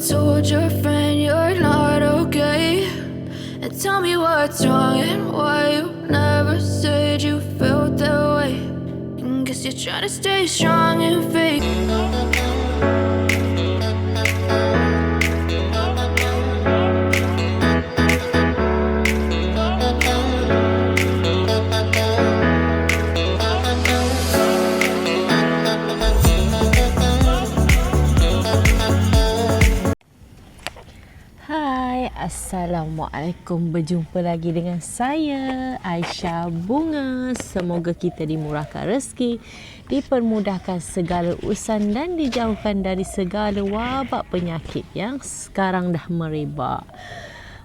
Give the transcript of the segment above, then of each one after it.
told your friend you're not okay? And tell me what's wrong and why you never said you felt that way. And guess you're trying to stay strong and fake. Hai, Assalamualaikum. Berjumpa lagi dengan saya, Aisyah Bunga. Semoga kita dimurahkan rezeki, dipermudahkan segala urusan dan dijauhkan dari segala wabak penyakit yang sekarang dah merebak.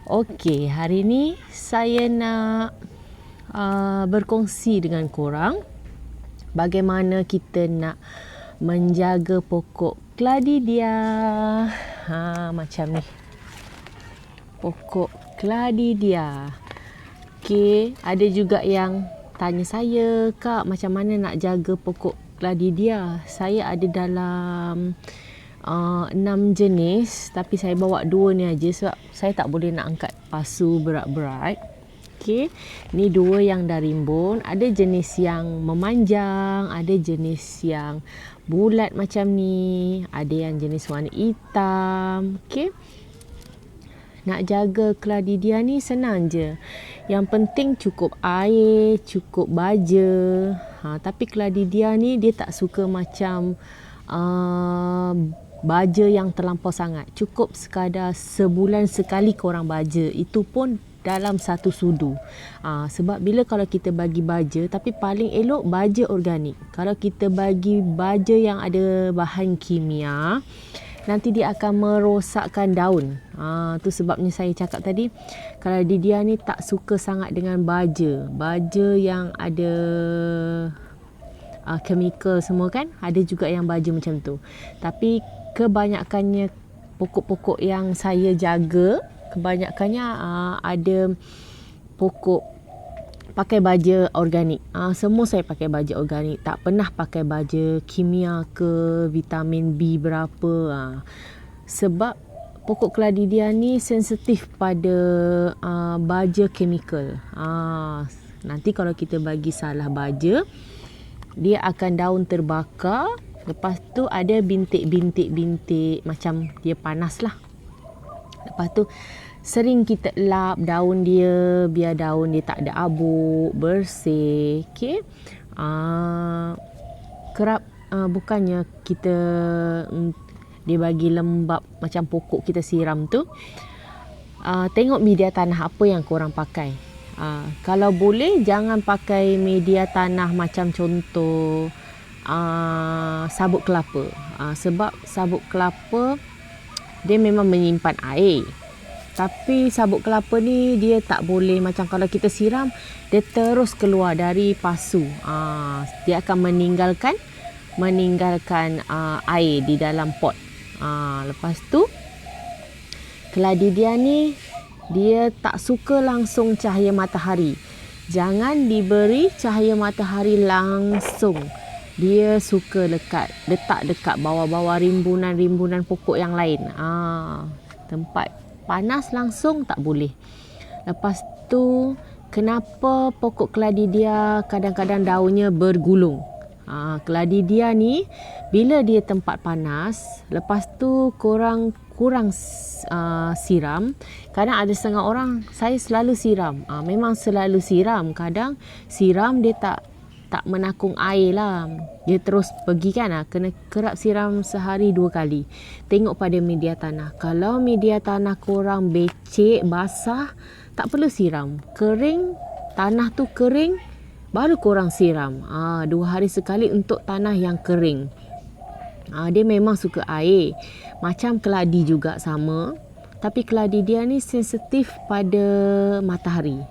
Okey, hari ni saya nak berkongsi dengan korang bagaimana kita nak menjaga pokok Cladidia. Macam ni. Pokok Cladidia. Okey, ada juga yang tanya saya, Kak, macam mana nak jaga pokok Cladidia? Saya ada dalam 6 jenis, tapi saya bawa 2 ni aja sebab saya tak boleh nak angkat pasu berat-berat. Okey, ni 2 yang dah rimbun. Ada jenis yang memanjang, ada jenis yang bulat macam ni, ada yang jenis warna hitam. Okey, nak jaga Cladidia ni senang je. Yang penting cukup air, cukup baja. Tapi Cladidia ni dia tak suka macam baja yang terlampau sangat. Cukup sekadar sebulan sekali korang baja. Itu pun dalam satu sudu. Sebab bila kalau kita bagi baja, tapi paling elok baja organik. Kalau kita bagi baja yang ada bahan kimia, nanti dia akan merosakkan daun. Tu sebabnya saya cakap tadi, kalau dia ni tak suka sangat dengan baja. Baja yang ada chemical semua kan. Ada juga yang baja macam tu. Tapi kebanyakannya pokok-pokok yang saya jaga, kebanyakannya ada pokok pakai baja organik. Semua saya pakai baja organik. Tak pernah pakai baja kimia ke vitamin B berapa. Sebab pokok Cladidia ni sensitif pada baja chemical. Nanti kalau kita bagi salah baja, dia akan daun terbakar. Lepas tu ada bintik-bintik macam dia panas lah. Lepas tu sering kita lap daun dia biar daun dia tak ada abu, bersih. Okey. Kerap bukannya kita dia bagi lembab macam pokok kita siram tu. Tengok media tanah apa yang korang pakai. Kalau boleh jangan pakai media tanah macam contoh sabut kelapa. Sebab sabut kelapa dia memang menyimpan air. Tapi sabut kelapa ni dia tak boleh macam kalau kita siram, dia terus keluar dari pasu. Dia akan meninggalkan air di dalam pot. Lepas tu Cladidia ni dia tak suka langsung cahaya matahari. Jangan diberi cahaya matahari langsung. Dia suka letak dekat bawah-bawah rimbunan-rimbunan pokok yang lain. Tempat panas langsung tak boleh. Lepas tu, kenapa pokok Cladidia kadang-kadang daunnya bergulung? Cladidia ni bila dia tempat panas, lepas tu kurang siram. Kadang ada setengah orang, saya selalu siram. Memang selalu siram. Kadang siram dia tak menakung air lah. Dia terus pergi kan. Kena kerap siram sehari 2 kali. Tengok pada media tanah. Kalau media tanah korang becek, basah, tak perlu siram. Kering, tanah tu kering, baru korang siram. 2 hari sekali untuk tanah yang kering. Dia memang suka air. Macam keladi juga sama. Tapi Cladidia ni sensitif pada matahari.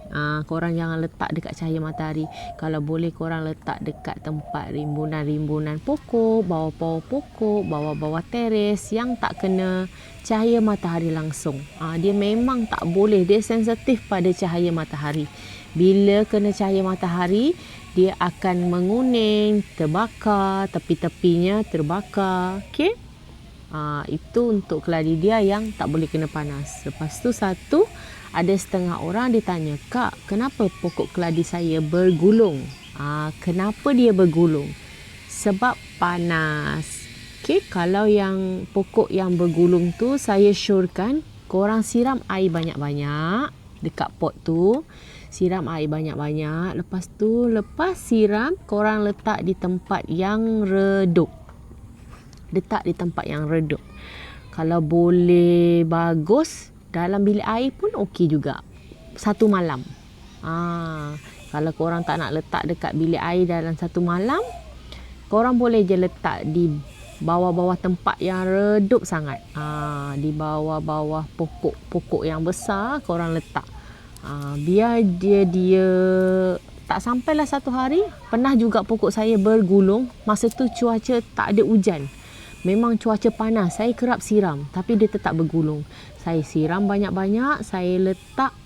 Korang jangan letak dekat cahaya matahari. Kalau boleh korang letak dekat tempat rimbunan-rimbunan pokok, bawah-bawah pokok, bawah-bawah teres yang tak kena cahaya matahari langsung. Dia memang tak boleh. Dia sensitif pada cahaya matahari. Bila kena cahaya matahari, dia akan menguning, terbakar, tepi-tepinya terbakar. Okey? Itu untuk keladi dia yang tak boleh kena panas. Lepas tu satu, ada setengah orang dia tanya, "Kak, kenapa pokok keladi saya bergulung?" Kenapa dia bergulung? Sebab panas. Okey, kalau yang pokok yang bergulung tu, saya syorkan korang siram air banyak-banyak dekat pot tu. Siram air banyak-banyak. Lepas tu, lepas siram, korang letak di tempat yang redup. Letak di tempat yang redup. Kalau boleh bagus, dalam bilik air pun okey juga. 1 malam. Kalau korang tak nak letak dekat bilik air dalam 1 malam, korang boleh je letak di bawah-bawah tempat yang redup sangat. Di bawah-bawah pokok-pokok yang besar, korang letak. Biar dia tak sampailah 1 hari, pernah juga pokok saya bergulung. Masa tu cuaca tak ada hujan. Memang cuaca panas. Saya kerap siram, tapi dia tetap bergulung. Saya siram banyak-banyak, saya letak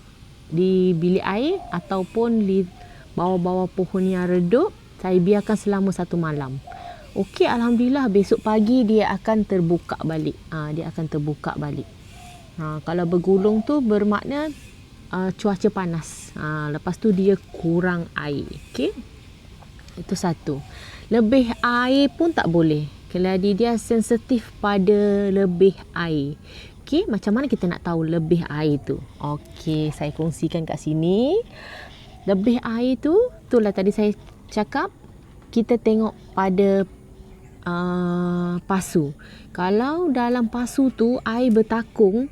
di bilik air ataupun di bawah-bawah pohon yang redup. Saya biarkan selama 1 malam. Okey, alhamdulillah besok pagi dia akan terbuka balik. Dia akan terbuka balik. Kalau bergulung tu bermakna cuaca panas. Lepas tu dia kurang air. Okey. Itu satu. Lebih air pun tak boleh. Keladi dia sensitif pada lebih air. Okey, macam mana kita nak tahu lebih air tu? Okey, saya kongsikan kat sini. Lebih air tu, itulah tadi saya cakap, kita tengok pada pasu. Kalau dalam pasu tu air bertakung,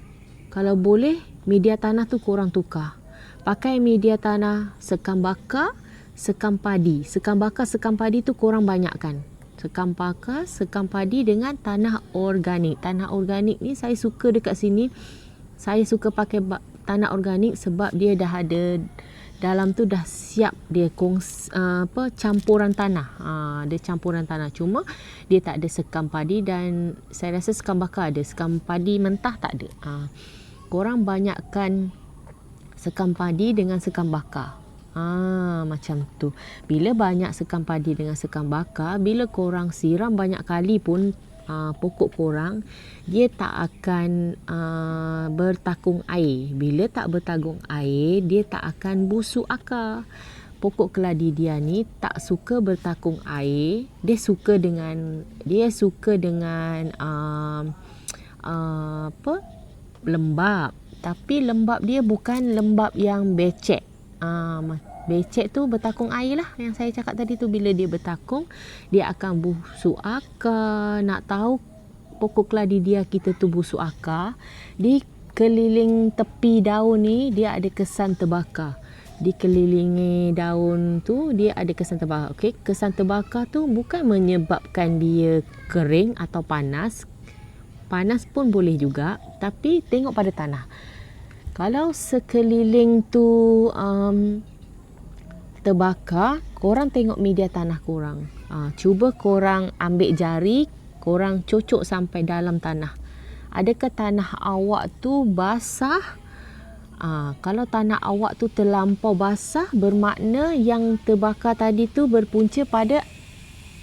kalau boleh media tanah tu korang tukar. Pakai media tanah sekam bakar, sekam padi. Sekam bakar, sekam padi tu korang banyakkan. Sekam bakar, sekam padi dengan tanah organik. Tanah organik ni saya suka dekat sini. Saya suka pakai tanah organik sebab dia dah ada dalam tu, dah siap dia campuran tanah. Dia campuran tanah. Cuma dia tak ada sekam padi dan saya rasa sekam bakar ada. Sekam padi mentah tak ada. Korang banyakkan sekam padi dengan sekam bakar. Macam tu. Bila banyak sekam padi dengan sekam bakar, bila korang siram banyak kali pun pokok korang, dia tak akan bertakung air. Bila tak bertakung air, dia tak akan busuk akar. Pokok keladi dia ni tak suka bertakung air. Dia suka dengan lembab. Tapi lembab dia bukan lembab yang becek. Becek tu bertakung air lah. Yang saya cakap tadi tu, bila dia bertakung, dia akan busuk akar. Nak tahu pokok keladi dia kita tu busuk akar, di keliling tepi daun ni dia ada kesan terbakar. Di kelilingi daun tu dia ada kesan terbakar. Okey, kesan terbakar tu bukan menyebabkan dia kering atau panas. Panas pun boleh juga, tapi tengok pada tanah. Kalau sekeliling tu terbakar, korang tengok media tanah korang. Cuba korang ambil jari, korang cocok sampai dalam tanah. Adakah tanah awak tu basah? Kalau tanah awak tu terlampau basah, bermakna yang terbakar tadi tu berpunca pada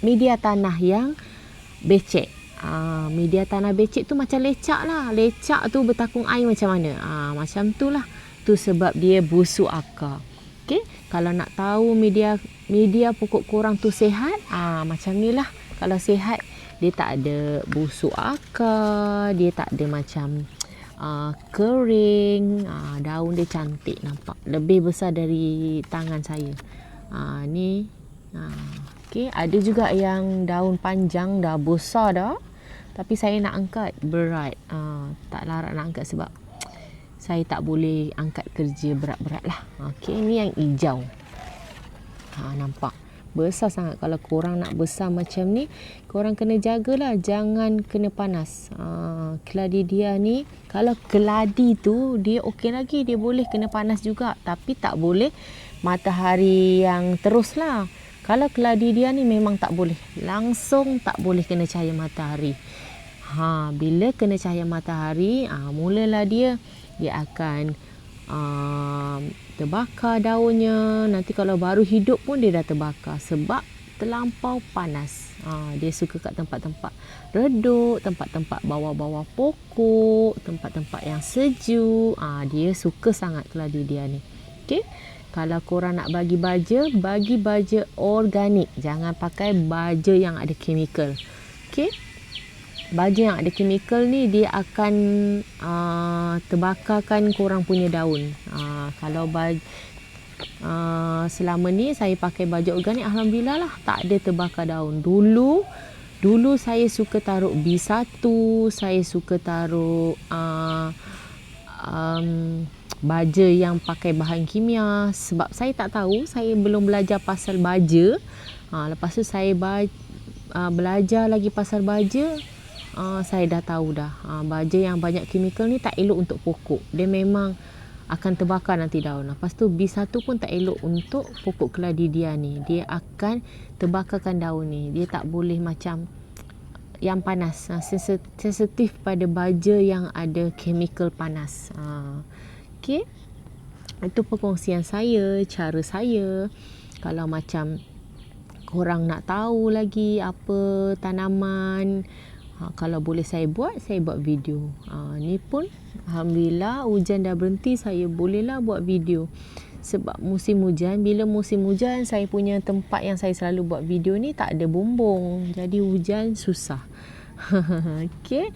media tanah yang becek. Media tanah becek tu macam lecak lah. Lecak tu bertakung air macam mana? Macam tu lah. Tu sebab dia busuk akar. Okay? Kalau nak tahu media pokok korang tu sihat, macam ni lah. Kalau sihat, dia tak ada busuk akar, dia tak ada macam kering. Daun dia cantik, nampak. Lebih besar dari tangan saya. Ni. Okay. Ada juga yang daun panjang dah besar dah. Tapi saya nak angkat berat. Tak larat nak angkat sebab saya tak boleh angkat kerja berat-berat lah. Okey, ni yang hijau. Nampak? Besar sangat. Kalau korang nak besar macam ni, korang kena jagalah. Jangan kena panas. Keladi dia ni, kalau keladi tu, dia okey lagi. Dia boleh kena panas juga. Tapi tak boleh matahari yang terus lah. Kalau keladi dia ni memang tak boleh. Langsung tak boleh kena cahaya matahari. Bila kena cahaya matahari, mulalah dia akan terbakar daunnya. Nanti kalau baru hidup pun dia dah terbakar. Sebab terlampau panas. Dia suka kat tempat-tempat redup, tempat-tempat bawah-bawah pokok, tempat-tempat yang sejuk. Dia suka sangat keladi dia ni. Okey. Kalau korang nak bagi baja organik. Jangan pakai baja yang ada chemical. Okey. Baja yang ada chemical ni dia akan terbakarkan korang punya daun. Kalau selama ni saya pakai baja organik, alhamdulillah lah tak ada terbakar daun. Dulu saya suka taruh B1, saya suka taruh baja yang pakai bahan kimia, sebab saya tak tahu, saya belum belajar pasal baja. Lepas tu saya belajar lagi pasal baja, saya dah tahu dah. Baja yang banyak chemical ni tak elok untuk pokok. Dia memang akan terbakar nanti daun. Lepas tu B1 pun tak elok untuk pokok keladi dia ni. Dia akan terbakarkan daun ni. Dia tak boleh macam yang panas. Sensitif pada baja yang ada chemical panas. Okey. Itu perkongsian saya, cara saya. Kalau macam korang nak tahu lagi apa tanaman, kalau boleh saya buat video. Ni pun alhamdulillah hujan dah berhenti, saya bolehlah buat video. Sebab musim hujan, bila musim hujan saya punya tempat yang saya selalu buat video ni tak ada bumbung. Jadi hujan susah. Okey.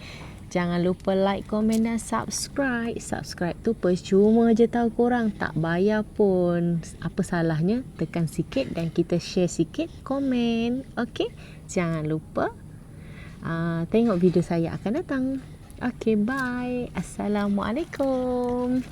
Jangan lupa like, komen dan subscribe. Subscribe tu percuma je tahu korang, tak bayar pun. Apa salahnya? Tekan sikit dan kita share sikit, komen. Okey. Jangan lupa tengok video saya akan datang. Okay, bye. Assalamualaikum.